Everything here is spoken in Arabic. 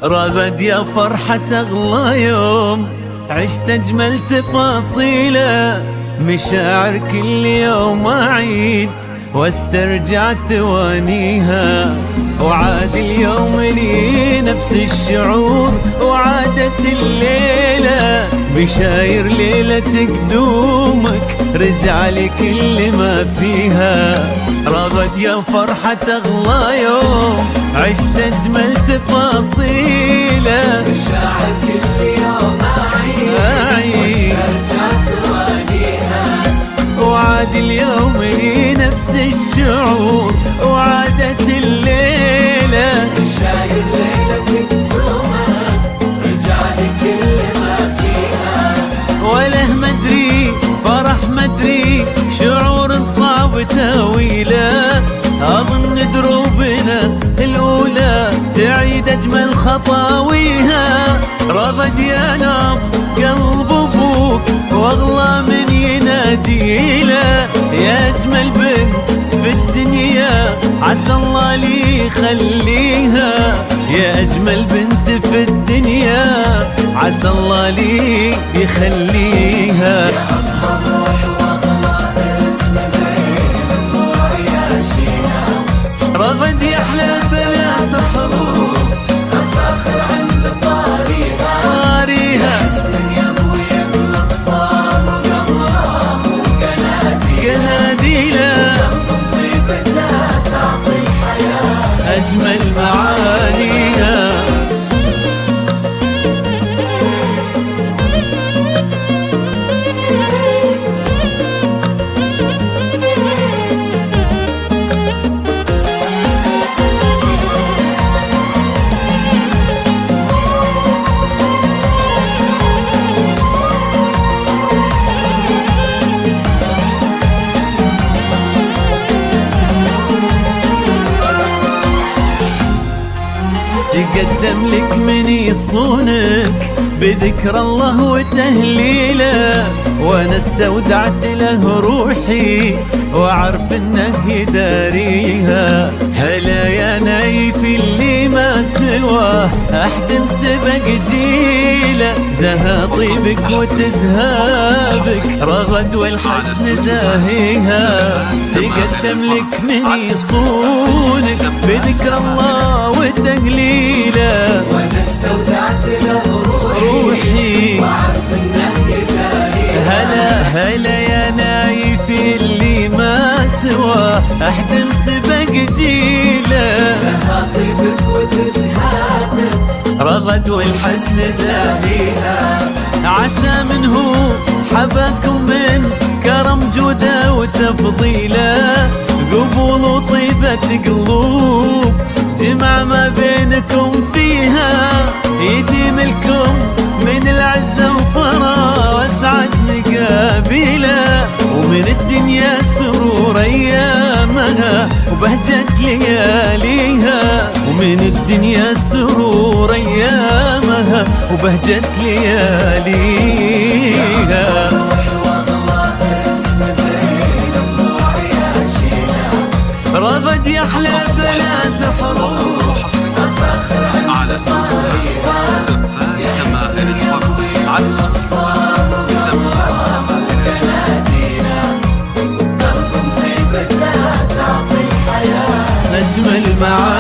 رغد يا فرحة أغلى يوم عشت أجمل تفاصيله، مشاعر كل يوم أعيد واسترجع ثوانيها، وعاد اليوم لي نفس الشعور وعادت الليلة، بشاير ليلة قدومك رجع لي كل ما فيها. رغد يا فرحة أغلى يوم عشت أجمل تفاصيله، مشاعر كل يوم أعيد واسترجع ثوانيها، وعاد اليوم لي نفس الشعور وعادت الليلة، بشاير ليلة قدومك رجع لي كل ما فيها. وله مدري فرح مدري شعور صعب تاويله، أظن دروبنا الأولى تعيد أجمل خطاويها. رغد يا نبض قلب أبوك وأغلى من يناديله، يا أجمل بنت في الدنيا عسى الله لي يخليها، يا أجمل بنت في الدنيا عسى الله لي يخليها. رغد يحلى ثلاث حروف الفخر عند طاريها، حسن يضوي الأطفال وقمراه قناديله، طيبتها تعطي الحياة أجمل معانيها. تقدم لك من يصونك بذكر الله وتهليله، وانا استودعت له روحي واعرف انه يداريها. هلا يا نايف اللي ما سواه احد سبق جيله، زها طيبك وتزهابك رغد والحسن زاهيها. تقدم لك من يصونك بذكر الله وتهليله، وانا استودعت له روحي واعرف انه يداريها. هلا يا نايف اللي ما سواه احد سبق جيله، زها طيبك وتزهابك رغد والحسن زاهيها. عسى منه حباكم من كرم جوده وتفضيله، قبول وطيبة قلوب جمع ما بينكم فيها، يديم لكم من العزة وفرح واسعد مقابله، ومن الدنيا سرور ايامها وبهجة لياليها، ومن الدنيا سرور ايامها وبهجة لياليها. رغد يحلى ثلاث حروف الفخر على سطورها جماهير الفرح على أجمل معاني.